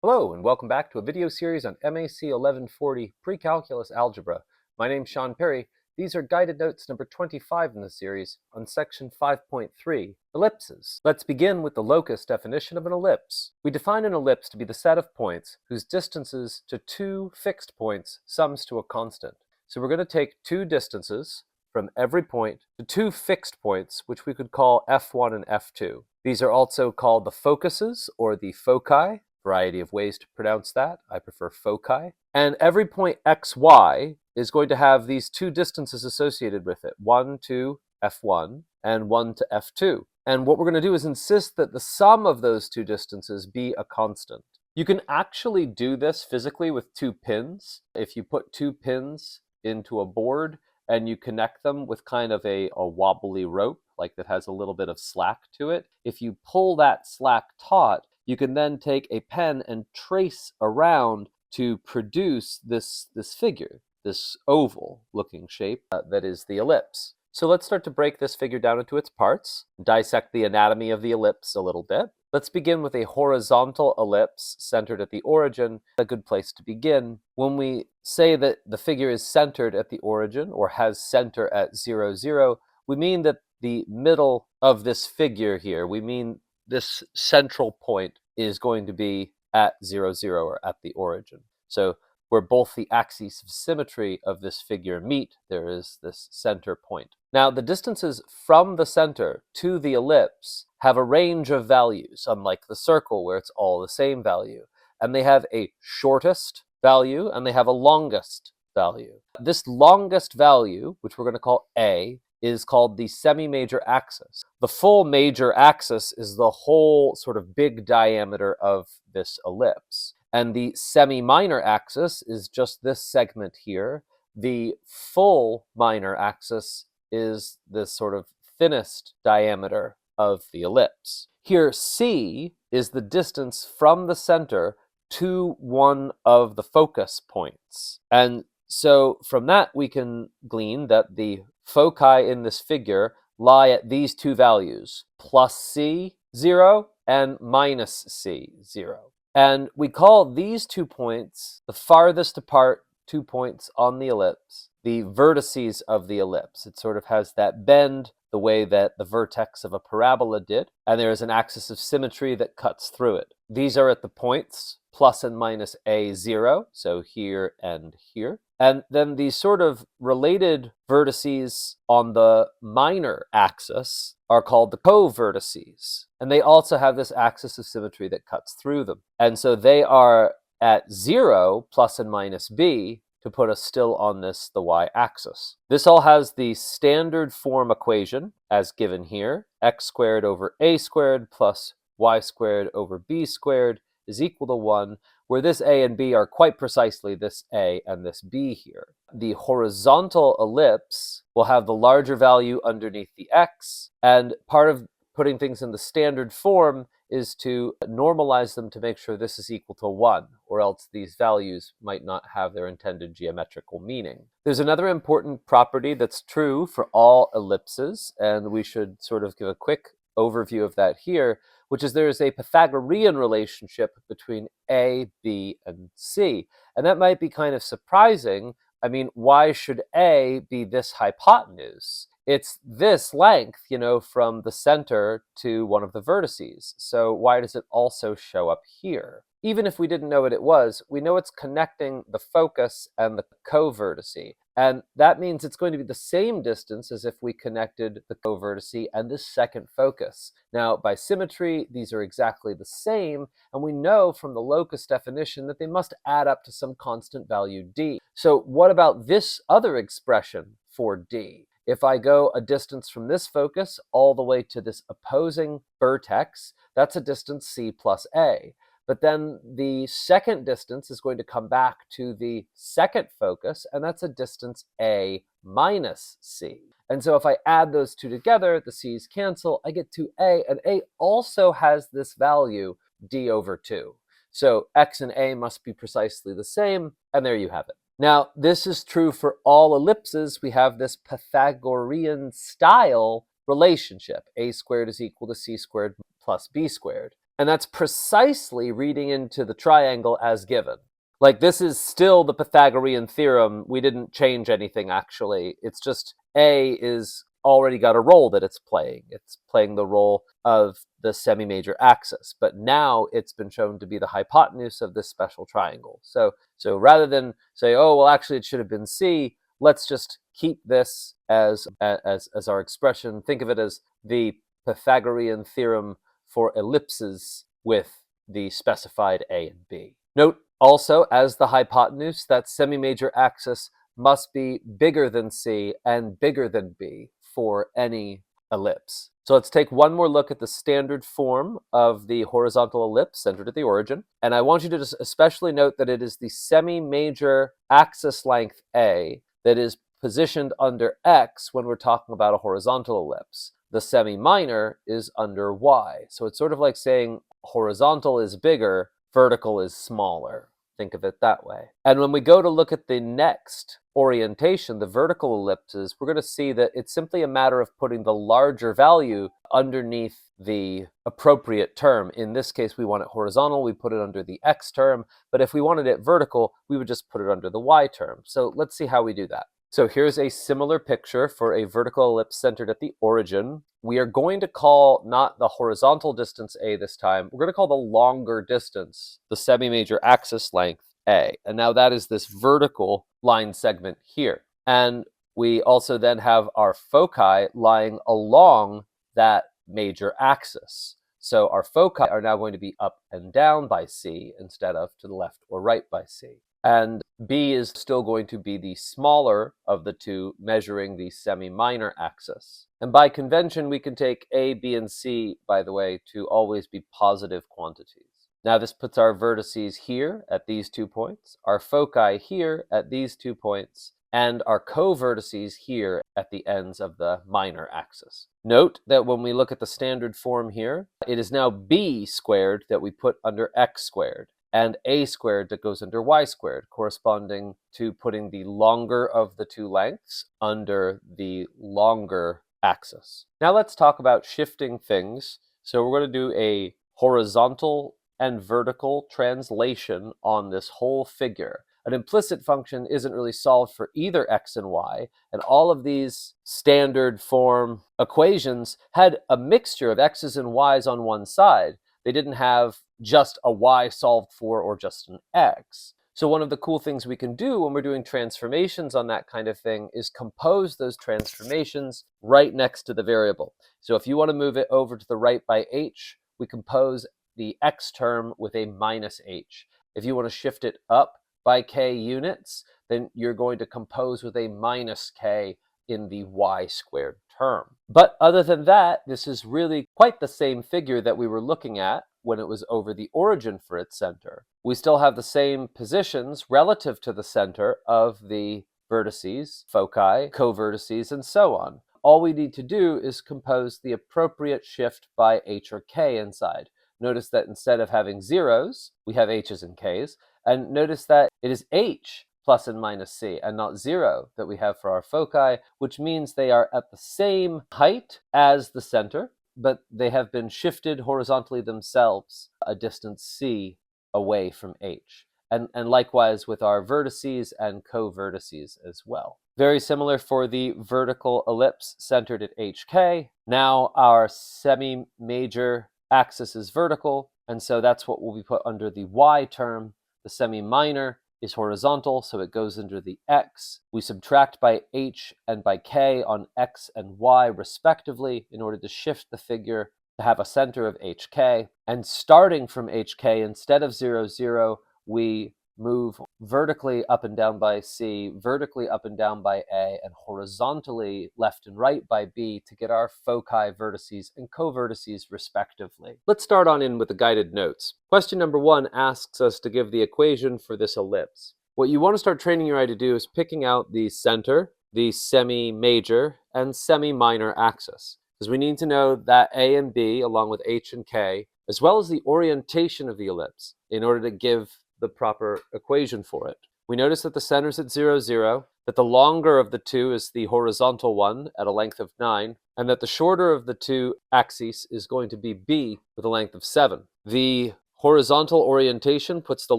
Hello, and welcome back to a video series on MAC 1140 Precalculus Algebra. My name's Sean Perry. These are guided notes number 25 in the series on section 5.3, ellipses. Let's begin with the locus definition of an ellipse. We define an ellipse to be the set of points whose distances to two fixed points sums to a constant. So we're going to take two distances from every point to two fixed points, which we could call F1 and F2. These are also called the focuses or the foci. Variety of ways to pronounce that. I prefer foci. And every point xy is going to have these two distances associated with it, 1 to f1 and 1 to f2. And what we're going to do is insist that the sum of those two distances be a constant. You can actually do this physically with two pins. If you put two pins into a board and you connect them with kind of a wobbly rope, like that has a little bit of slack to it, if you pull that slack taut, you can then take a pen and trace around to produce this figure, this oval-looking shape that is the ellipse. So let's start to break this figure down into its parts, dissect the anatomy of the ellipse a little bit. Let's begin with a horizontal ellipse centered at the origin, a good place to begin. When we say that the figure is centered at the origin or has center at 0, 0, we mean that the middle of this figure here, we mean this central point is going to be at 0, 0 or at the origin. So where both the axes of symmetry of this figure meet, there is this center point. Now, the distances from the center to the ellipse have a range of values, unlike the circle where it's all the same value. And they have a shortest value and they have a longest value. This longest value, which we're going to call A, is called the semi-major axis. The full major axis is the whole sort of big diameter of this ellipse. And the semi-minor axis is just this segment here. The full minor axis is this sort of thinnest diameter of the ellipse. Here, C is the distance from the center to one of the focus points. And so from that, we can glean that the foci in this figure lie at these two values, plus c, 0, and minus c, 0. And we call these 2 points, the farthest apart 2 points on the ellipse, the vertices of the ellipse. It sort of has that bend the way that the vertex of a parabola did, and there is an axis of symmetry that cuts through it. These are at the points plus and minus a0, so here and here. And then these sort of related vertices on the minor axis are called the co-vertices. And they also have this axis of symmetry that cuts through them. And so they are at 0, plus and minus b, to put us still on the y-axis. This all has the standard form equation as given here, x squared over a squared plus y squared over b squared is equal to 1, where this a and b are quite precisely this a and this b here. The horizontal ellipse will have the larger value underneath the x, and part of putting things in the standard form is to normalize them to make sure this is equal to 1, or else these values might not have their intended geometrical meaning. There's another important property that's true for all ellipses, and we should sort of give a quick overview of that here, which is there is a Pythagorean relationship between A, B, and C. And that might be kind of surprising. I mean, why should A be this hypotenuse? It's this length, from the center to one of the vertices. So why does it also show up here? Even if we didn't know what it was, we know it's connecting the focus and the co-vertice. And that means it's going to be the same distance as if we connected the co-vertice and this second focus. Now, by symmetry, these are exactly the same, and we know from the locus definition that they must add up to some constant value d. So what about this other expression for d? If I go a distance from this focus all the way to this opposing vertex, that's a distance c plus a. But then the second distance is going to come back to the second focus, and that's a distance a minus c. And so if I add those two together, the c's cancel, I get 2a, and a also has this value, d over 2. So x and a must be precisely the same, and there you have it. Now, this is true for all ellipses. We have this Pythagorean style relationship. A squared is equal to c squared plus b squared. And that's precisely reading into the triangle as given. Like, this is still the Pythagorean theorem. We didn't change anything, actually. It's just A is already got a role that it's playing. It's playing the role of the semi-major axis, but now it's been shown to be the hypotenuse of this special triangle. So rather than say, oh, well, actually it should have been C, let's just keep this as our expression. Think of it as the Pythagorean theorem for ellipses with the specified A and B. Note also, as the hypotenuse, that semi-major axis must be bigger than C and bigger than B for any ellipse. So let's take one more look at the standard form of the horizontal ellipse centered at the origin. And I want you to just especially note that it is the semi-major axis length A that is positioned under X when we're talking about a horizontal ellipse. The semi-minor is under Y. So it's sort of like saying horizontal is bigger, vertical is smaller. Think of it that way. And when we go to look at the next orientation, the vertical ellipses, we're going to see that it's simply a matter of putting the larger value underneath the appropriate term. In this case, we want it horizontal, we put it under the X term, but if we wanted it vertical, we would just put it under the Y term. So let's see how we do that. So here's a similar picture for a vertical ellipse centered at the origin. We are going to call not the horizontal distance A this time, we're going to call the longer distance, the semi-major axis length, A. And now that is this vertical line segment here. And we also then have our foci lying along that major axis. So our foci are now going to be up and down by C instead of to the left or right by C. And B is still going to be the smaller of the two, measuring the semi-minor axis. And by convention, we can take A, B, and C, by the way, to always be positive quantities. Now this puts our vertices here at these 2 points, our foci here at these 2 points, and our co-vertices here at the ends of the minor axis. Note that when we look at the standard form here, it is now B squared that we put under X squared, and A squared that goes under Y squared, corresponding to putting the longer of the two lengths under the longer axis. Now let's talk about shifting things. So we're going to do a horizontal and vertical translation on this whole figure. An implicit function isn't really solved for either X and Y, and all of these standard form equations had a mixture of X's and Y's on one side. They didn't have just a Y solved for or just an X. So one of the cool things we can do when we're doing transformations on that kind of thing is compose those transformations right next to the variable. So if you want to move it over to the right by H, we compose the X term with a minus H. If you want to shift it up by K units, then you're going to compose with a minus K in the Y squared term. But other than that, this is really quite the same figure that we were looking at when it was over the origin for its center. We still have the same positions relative to the center of the vertices, foci, co-vertices, and so on. All we need to do is compose the appropriate shift by H or K inside. Notice that instead of having zeros, we have H's and K's, and notice that it is H plus and minus C, and not 0 that we have for our foci, which means they are at the same height as the center, but they have been shifted horizontally themselves a distance C away from H. And likewise with our vertices and co-vertices as well. Very similar for the vertical ellipse centered at HK. Now our semi-major axis is vertical, and so that's what will be put under the Y term. The semi-minor is horizontal, so it goes under the X. We subtract by H and by K on X and Y respectively in order to shift the figure to have a center of HK. And starting from HK, instead of 0, 0, we move vertically up and down by C, vertically up and down by A, and horizontally left and right by B to get our foci, vertices, and co-vertices respectively. Let's start on in with the guided notes. Question number 1 asks us to give the equation for this ellipse. What you want to start training your eye to do is picking out the center, the semi-major, and semi-minor axis, because we need to know that A and B, along with H and K, as well as the orientation of the ellipse, in order to give the proper equation for it. We notice that the center is at 0, 0, that the longer of the two is the horizontal one at a length of 9, and that the shorter of the two axes is going to be b with a length of 7. The horizontal orientation puts the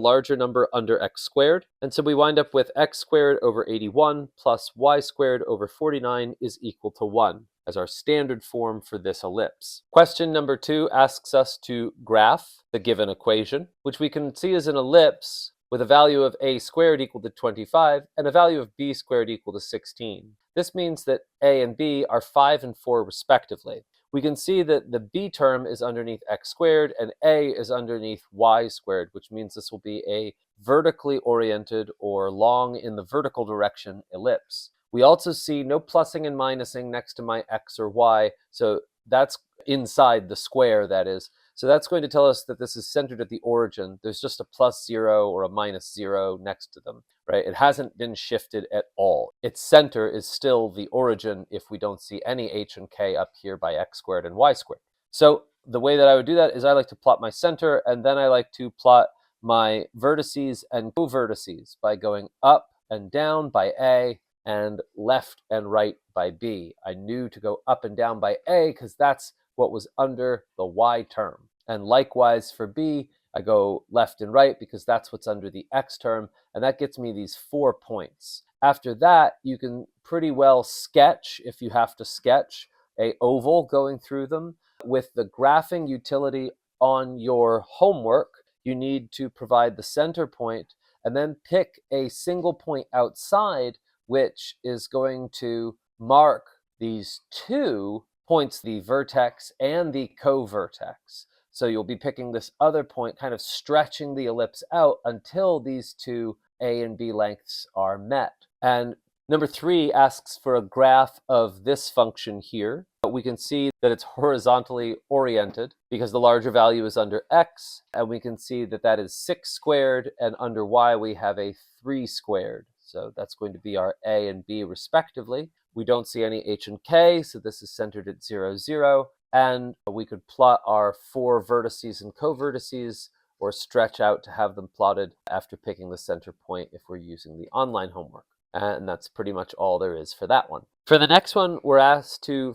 larger number under x squared, and so we wind up with x squared over 81 plus y squared over 49 is equal to 1 as our standard form for this ellipse. Question number 2 asks us to graph the given equation, which we can see as an ellipse with a value of a squared equal to 25 and a value of b squared equal to 16. This means that a and b are 5 and 4 respectively. We can see that the b term is underneath x squared and a is underneath y squared, which means this will be a vertically oriented or long in the vertical direction ellipse. We also see no plussing and minusing next to my x or y, so that's inside the square, that is. So that's going to tell us that this is centered at the origin. There's just a +0 or a -0 next to them, right? It hasn't been shifted at all. Its center is still the origin if we don't see any h and k up here by x squared and y squared. So the way that I would do that is I like to plot my center, and then I like to plot my vertices and co-vertices by going up and down by A and left and right by B. I knew to go up and down by A because that's what was under the y term. And likewise for B, I go left and right because that's what's under the x term, and that gets me these 4 points. After that, you can pretty well sketch, if you have to sketch, a oval going through them. With the graphing utility on your homework, you need to provide the center point and then pick a single point outside, which is going to mark these 2 points, the vertex and the co-vertex. So you'll be picking this other point, kind of stretching the ellipse out until these 2 A and B lengths are met. And number 3 asks for a graph of this function here. We can see that it's horizontally oriented because the larger value is under x, and we can see that that is 6 squared, and under y we have a 3 squared. So that's going to be our A and B respectively. We don't see any h and k, so this is centered at 0, 0. And we could plot our 4 vertices and co-vertices or stretch out to have them plotted after picking the center point if we're using the online homework. And that's pretty much all there is for that one. For the next one, we're asked to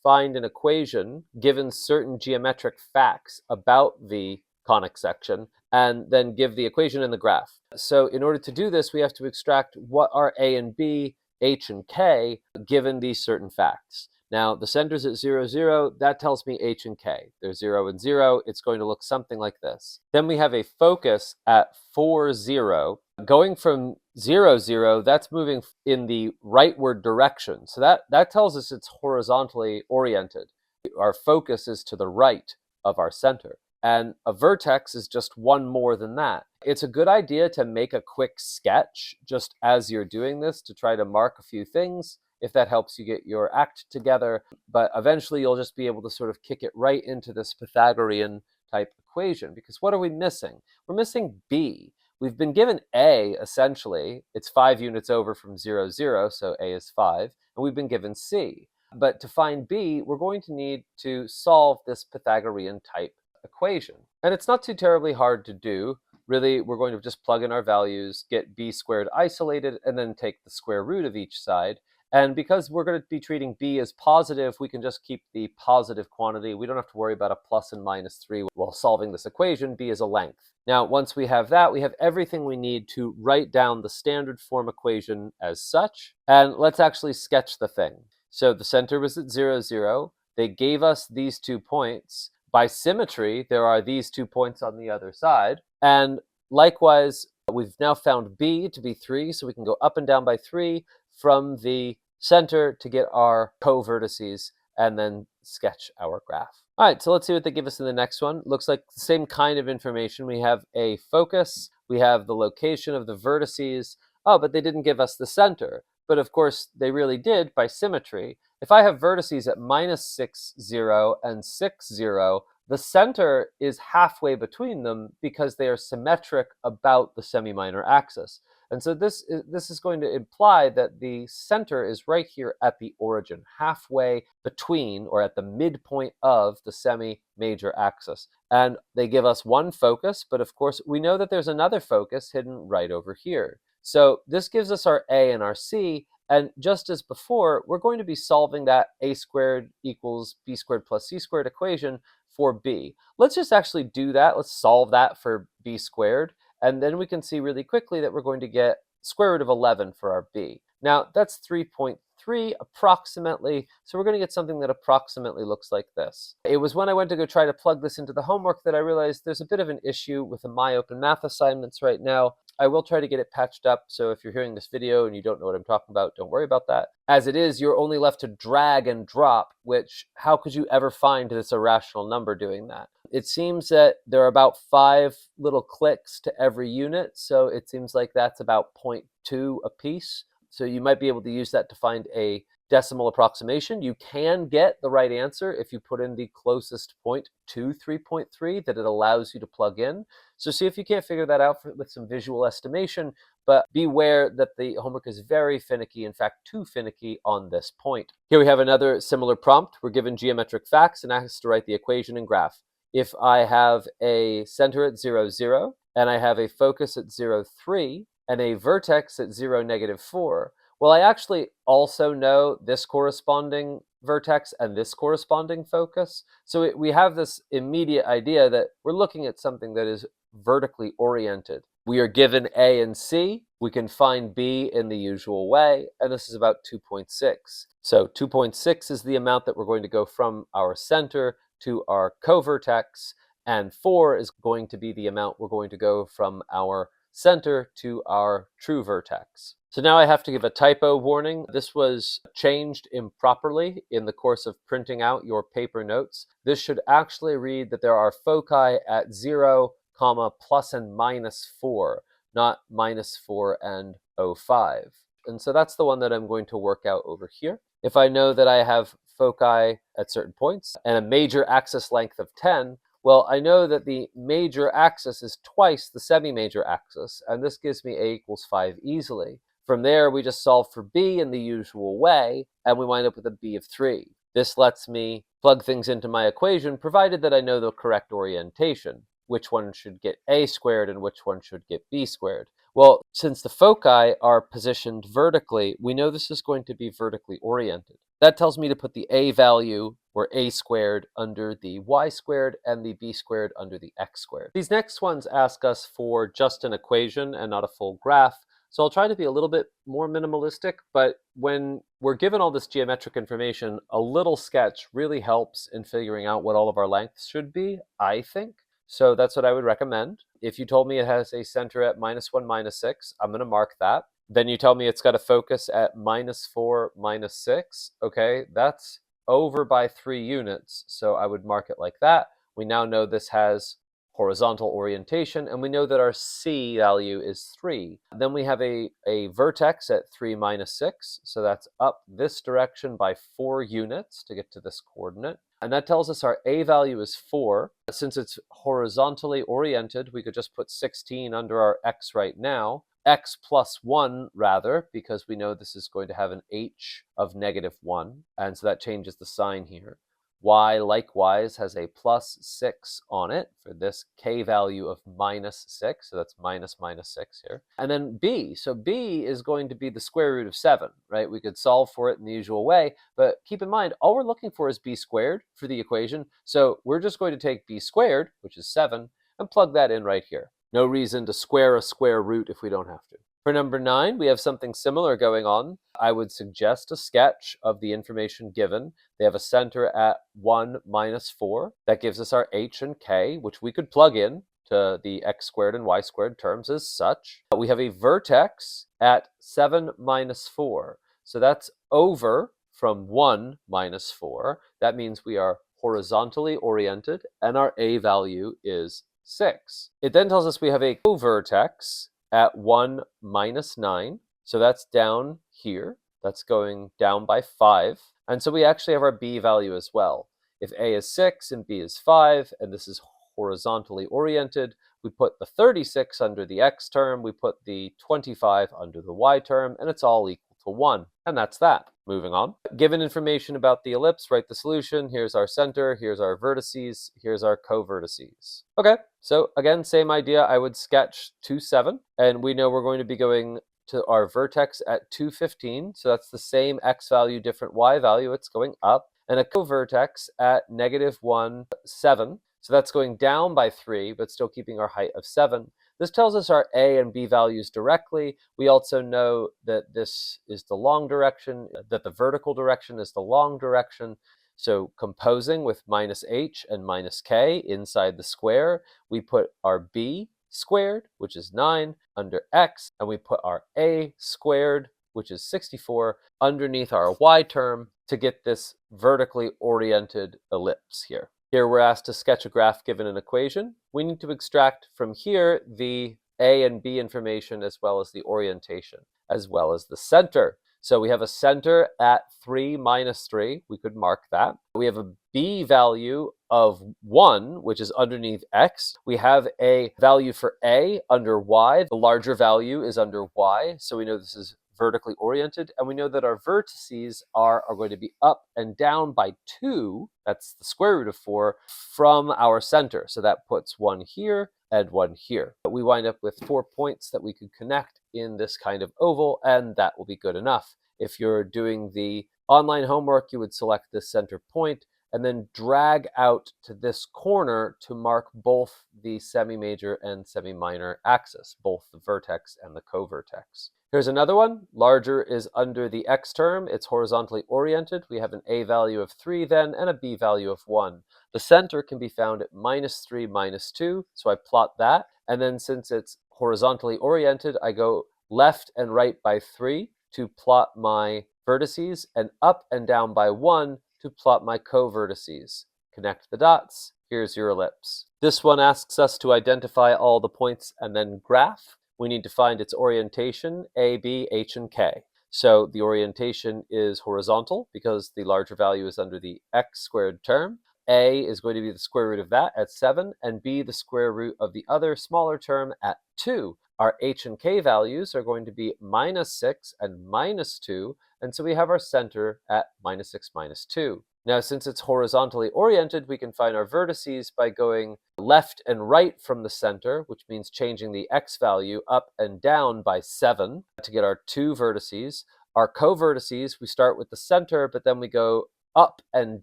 find an equation given certain geometric facts about the conic section and then give the equation in the graph. So in order to do this, we have to extract what are A and B, h and k, given these certain facts. Now, the center's at 0, 0. That tells me h and k. They're 0 and 0. It's going to look something like this. Then we have a focus at 4, 0. Going from 0, 0, that's moving in the rightward direction. So that tells us it's horizontally oriented. Our focus is to the right of our center. And a vertex is just one more than that. It's a good idea to make a quick sketch just as you're doing this to try to mark a few things, if that helps you get your act together. But eventually you'll just be able to sort of kick it right into this Pythagorean type equation. Because what are we missing? We're missing B. We've been given A, essentially. It's 5 units over from 0, 0, so A is 5. And we've been given C. But to find B, we're going to need to solve this Pythagorean type equation. And it's not too terribly hard to do. Really, we're going to just plug in our values, get b squared isolated, and then take the square root of each side. And because we're going to be treating b as positive, we can just keep the positive quantity. We don't have to worry about a plus and minus 3 while solving this equation. B is a length. Now, once we have that, we have everything we need to write down the standard form equation as such. And let's actually sketch the thing. So the center was at 0, 0. They gave us these 2 points. By symmetry, there are these 2 points on the other side. And likewise, we've now found B to be 3, so we can go up and down by 3 from the center to get our co-vertices and then sketch our graph. All right, so let's see what they give us in the next one. Looks like the same kind of information. We have a focus, we have the location of the vertices. Oh, but they didn't give us the center. But of course, they really did by symmetry. If I have vertices at -6, 0 and 6, 0, the center is halfway between them because they are symmetric about the semi-minor axis. And so this is going to imply that the center is right here at the origin, halfway between or at the midpoint of the semi-major axis. And they give us one focus, but of course we know that there's another focus hidden right over here. So this gives us our a and our c, and just as before, we're going to be solving that a squared equals b squared plus c squared equation for b. Let's just actually do that. Let's solve that for b squared, and then we can see really quickly that we're going to get square root of 11 for our b. Now, that's 3.3 approximately, so we're going to get something that approximately looks like this. It was when I went to go try to plug this into the homework that I realized there's a bit of an issue with the MyOpen Math assignments right now. I will try to get it patched up, so if you're hearing this video and you don't know what I'm talking about, don't worry about that. As it is, you're only left to drag and drop, which how could you ever find this irrational number doing that? It seems that there are about 5 little clicks to every unit, so it seems like that's about 0.2 a piece. So you might be able to use that to find a decimal approximation. You can get the right answer if you put in the closest point to 3.3 that it allows you to plug in. So see if you can't figure that out with some visual estimation, but beware that the homework is very finicky, in fact, too finicky on this point. Here we have another similar prompt. We're given geometric facts and asked to write the equation and graph. If I have a center at 0, 0, and I have a focus at 0, 3, and a vertex at 0, -4, well, I actually also know this corresponding vertex and this corresponding focus. So we have this immediate idea that we're looking at something that is vertically oriented. We are given A and C. We can find B in the usual way, and this is about 2.6. So 2.6 is the amount that we're going to go from our center to our covertex, and 4 is going to be the amount we're going to go from our center to our true vertex. So now I have to give a typo warning. This was changed improperly in the course of printing out your paper notes. This should actually read that there are foci at 0, plus and minus 4, not -4 and 0.5. And so that's the one that I'm going to work out over here. If I know that I have foci at certain points and a major axis length of 10, well, I know that the major axis is twice the semi-major axis, and this gives me a equals 5 easily. From there, we just solve for b in the usual way, and we wind up with a b of 3. This lets me plug things into my equation, provided that I know the correct orientation, which one should get a squared and which one should get b squared. Well, since the foci are positioned vertically, we know this is going to be vertically oriented. That tells me to put the a value, or a squared, under the y squared and the b squared under the x squared. These next ones ask us for just an equation and not a full graph, so I'll try to be a little bit more minimalistic, but when we're given all this geometric information, a little sketch really helps in figuring out what all of our lengths should be, I think. So that's what I would recommend. If you told me it has a center at -1, -6, I'm going to mark that. Then you tell me it's got a focus at -4, -6. Okay, that's over by 3 units, so I would mark it like that. We now know this has horizontal orientation, and we know that our C value is 3. Then we have a vertex at 3, -6, so that's up this direction by 4 units to get to this coordinate. And that tells us our A value is 4. Since it's horizontally oriented, we could just put 16 under our X right now. X plus 1, rather, because we know this is going to have an H of -1, and so that changes the sign here. Y likewise has a +6 on it for this K value of -6, so that's -6 here. And then B, so B is going to be the square root of 7, right? We could solve for it in the usual way, but keep in mind, all we're looking for is B squared for the equation, so we're just going to take B squared, which is 7, and plug that in right here. No reason to square a square root if we don't have to. For number 9, we have something similar going on. I would suggest a sketch of the information given. They have a center at 1, -4. That gives us our h and k, which we could plug in to the x squared and y squared terms as such. We have a vertex at 7, -4. So that's over from 1, -4. That means we are horizontally oriented, and our a value is 6. It then tells us we have a covertex at 1, -9. So that's down here. That's going down by 5. And so we actually have our b value as well. If a is 6 and b is 5, and this is horizontally oriented, we put the 36 under the x term, we put the 25 under the y term, and it's all equal to 1. And that's that. Moving on. Given information about the ellipse, write the solution. Here's our center, here's our vertices, here's our covertices. Okay, so again, same idea. I would sketch 2, 7, and we know we're going to be going to our vertex at 2, 15. So that's the same x value, different y value. It's going up. And a co-vertex at -1, 7. So that's going down by 3, but still keeping our height of 7. This tells us our a and b values directly. We also know that this is the long direction, that the vertical direction is the long direction. So composing with -h and -k inside the square, we put our b squared, which is 9, under x, and we put our a squared, which is 64, underneath our y term to get this vertically oriented ellipse here. Here we're asked to sketch a graph given an equation. We need to extract from here the a and b information as well as the orientation, as well as the center. So we have a center at 3, -3. We could mark that. We have a b value of 1, which is underneath x. We have a value for a under y. The larger value is under y, so we know this is vertically oriented, and we know that our vertices are going to be up and down by 2, that's the square root of 4, from our center. So that puts 1 here and 1 here. But we wind up with 4 points that we could connect in this kind of oval, and that will be good enough. If you're doing the online homework, you would select this center point and then drag out to this corner to mark both the semi-major and semi-minor axis, both the vertex and the co-vertex. Here's another one. Larger is under the x term. It's horizontally oriented. We have an a value of 3 then and a b value of 1. The center can be found at -3, -2, so I plot that. And then since it's horizontally oriented, I go left and right by 3 to plot my vertices and up and down by 1 to plot my co-vertices. Connect the dots. Here's your ellipse. This one asks us to identify all the points and then graph. We need to find its orientation, a, b, h, and k. So the orientation is horizontal because the larger value is under the x squared term. A is going to be the square root of that at 7, and b the square root of the other smaller term at 2. Our h and k values are going to be -6 and -2, and so we have our center at -6, -2. Now, since it's horizontally oriented, we can find our vertices by going left and right from the center, which means changing the x value up and down by 7 to get our 2 vertices. Our co-vertices, we start with the center, but then we go up and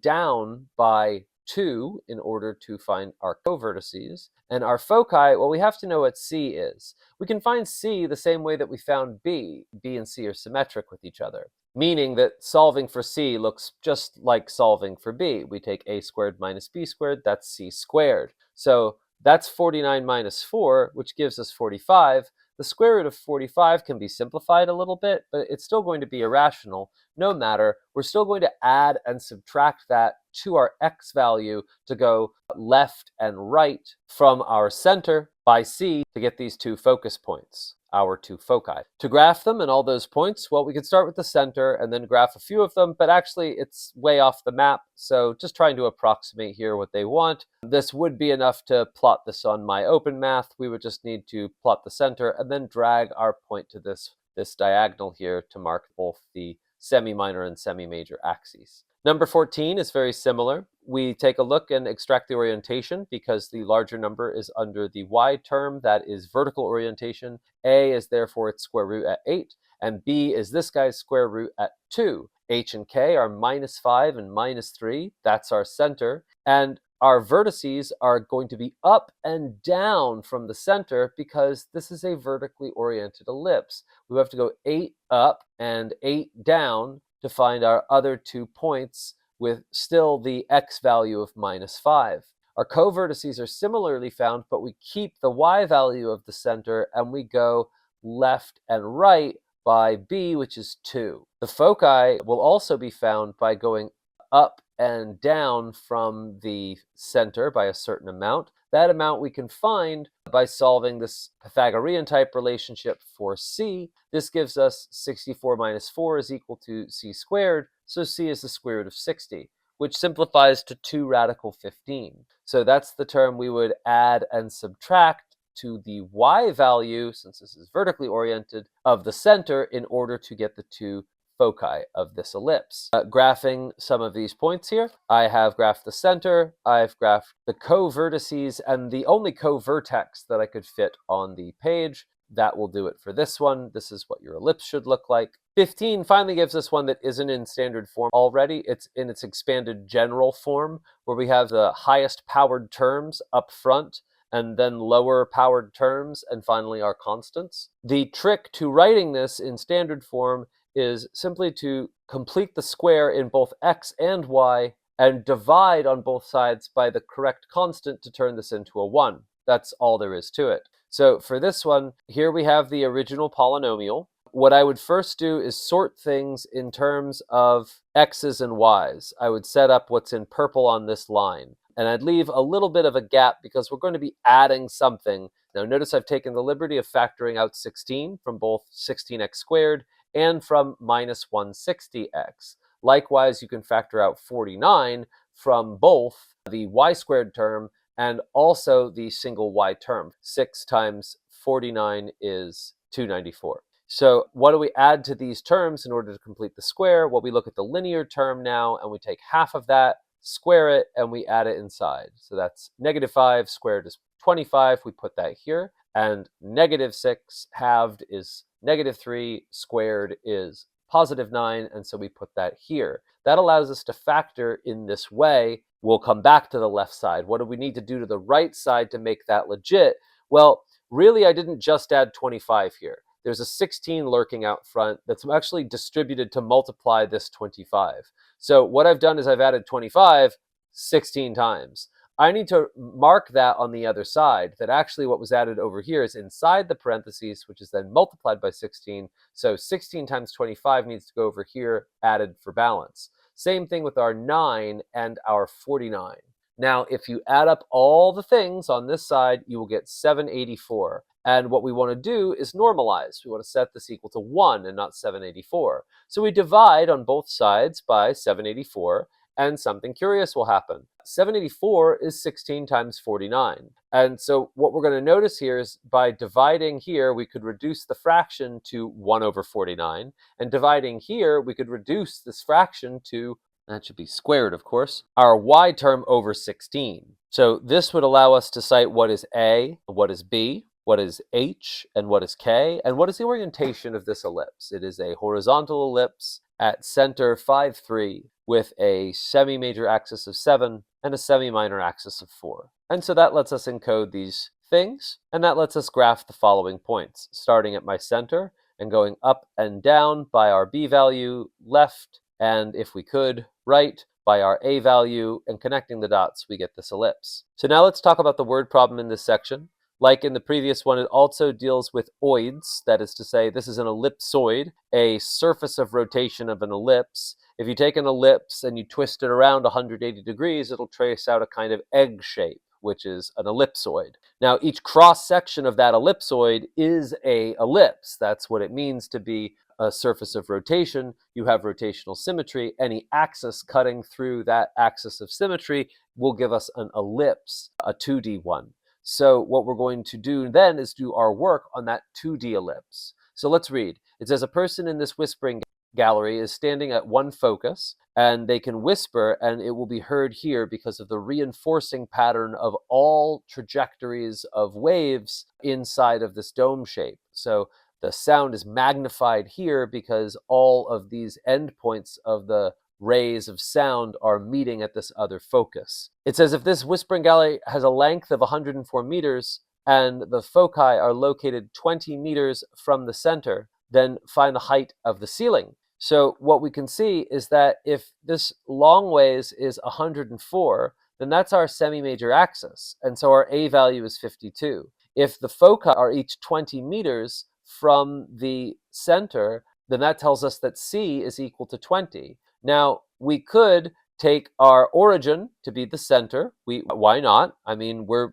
down by 2 in order to find our co-vertices. And our foci, well, we have to know what C is. We can find C the same way that we found B. B and C are symmetric with each other, meaning that solving for C looks just like solving for B. We take a squared minus b squared, that's c squared. So that's 49 minus 4, which gives us 45. The square root of 45 can be simplified a little bit, but it's still going to be irrational. No matter, we're still going to add and subtract that to our x value to go left and right from our center by C to get these 2 focus points, our 2 foci. To graph them and all those points, well, we could start with the center and then graph a few of them, but actually it's way off the map, so just trying to approximate here what they want. This would be enough to plot this on my open math. We would just need to plot the center and then drag our point to this diagonal here to mark both the semi-minor and semi-major axes. Number 14 is very similar. We take a look and extract the orientation because the larger number is under the y term, that is vertical orientation. A is therefore its square root at 8, and b is this guy's square root at 2. H and k are -5 and -3, that's our center, and our vertices are going to be up and down from the center because this is a vertically oriented ellipse. We have to go 8 up and 8 down to find our other 2 points with still the x value of -5. Our co-vertices are similarly found, but we keep the y value of the center and we go left and right by b, which is 2. The foci will also be found by going up and down from the center by a certain amount. That amount we can find by solving this Pythagorean type relationship for c. This gives us 64 minus 4 is equal to c squared, so c is the square root of 60, which simplifies to 2 radical 15. So that's the term we would add and subtract to the y value, since this is vertically oriented, of the center in order to get the 2 foci of this ellipse. Graphing some of these points here, I have graphed the center, I've graphed the co-vertices, and the only co-vertex that I could fit on the page. that will do it for this one. This is what your ellipse should look like. 15 finally gives us one that isn't in standard form already. It's in its expanded general form, where we have the highest powered terms up front, and then lower powered terms, and finally our constants. The trick to writing this in standard form is simply to complete the square in both x and y and divide on both sides by the correct constant to turn this into a 1. That's all there is to it. So for this one, here we have the original polynomial. What I would first do is sort things in terms of x's and y's. I would set up what's in purple on this line. And I'd leave a little bit of a gap because we're going to be adding something. Now notice I've taken the liberty of factoring out 16 from both 16x squared and from minus 160x. Likewise, you can factor out 49 from both the y squared term and also the single y term. 6 times 49 is 294. So what do we add to these terms in order to complete the square? Well, we look at the linear term now, and we take half of that, square it, and we add it inside. So that's negative 5 squared is 25. We put that here. And negative 6 halved is negative 3 squared is positive 9, and so we put that here. That allows us to factor in this way. We'll come back to the left side. What do we need to do to the right side to make that legit? Well, really, I didn't just add 25 here. There's a 16 lurking out front that's actually distributed to multiply this 25. So what I've done is I've added 25 16 times. I need to mark that on the other side, that actually what was added over here is inside the parentheses, which is then multiplied by 16. So 16 times 25 needs to go over here, added for balance. Same thing with our 9 and our 49. Now, if you add up all the things on this side, you will get 784. And what we want to do is normalize. We want to set this equal to 1 and not 784. So we divide on both sides by 784, and something curious will happen. 784 is 16 times 49. And so what we're going to notice here is by dividing here, we could reduce the fraction to 1 over 49. And dividing here, we could reduce this fraction to, that should be squared, of course, our y term over 16. So this would allow us to cite what is a, what is b, what is h, and what is k, and what is the orientation of this ellipse. It is a horizontal ellipse at center 5, 3, with a semi-major axis of 7 and a semi-minor axis of 4. And so that lets us encode these things, and that lets us graph the following points, starting at my center and going up and down by our b value left, and if we could, right, by our a value, and connecting the dots, we get this ellipse. So now let's talk about the word problem in this section. Like in the previous one, it also deals with oids, that is to say, this is an ellipsoid, a surface of rotation of an ellipse. If you take an ellipse and you twist it around 180 degrees, it'll trace out a kind of egg shape, which is an ellipsoid. Now, each cross-section of that ellipsoid is an ellipse. That's what it means to be a surface of rotation. You have rotational symmetry. Any axis cutting through that axis of symmetry will give us an ellipse, a 2D one. So what we're going to do then is do our work on that 2D ellipse. So let's read. It says a person in this whispering gallery is standing at one focus, and they can whisper, and it will be heard here because of the reinforcing pattern of all trajectories of waves inside of this dome shape. So the sound is magnified here because all of these endpoints of the rays of sound are meeting at this other focus. It says if this whispering gallery has a length of 104 meters and the foci are located 20 meters from the center, then find the height of the ceiling. So what we can see is that if this long ways is 104, then that's our semi-major axis. And so our a value is 52. If the foci are each 20 meters from the center, then that tells us that c is equal to 20. Now, we could take our origin to be the center. Why not? I mean, we're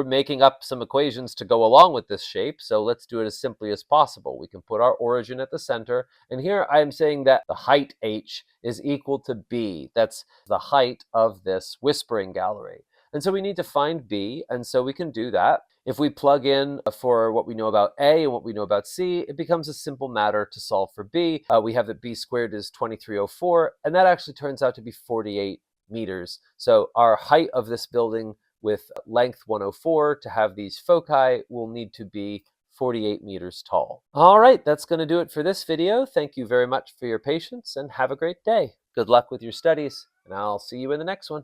making up some equations to go along with this shape, so let's do it as simply as possible. We can put our origin at the center, and here I am saying that the height h is equal to b. That's the height of this whispering gallery. And so we need to find b, and so we can do that. If we plug in for what we know about A and what we know about C, it becomes a simple matter to solve for B. We have that B squared is 2304, and that actually turns out to be 48 meters. So our height of this building with length 104 to have these foci will need to be 48 meters tall. All right, that's going to do it for this video. Thank you very much for your patience and have a great day. Good luck with your studies, and I'll see you in the next one.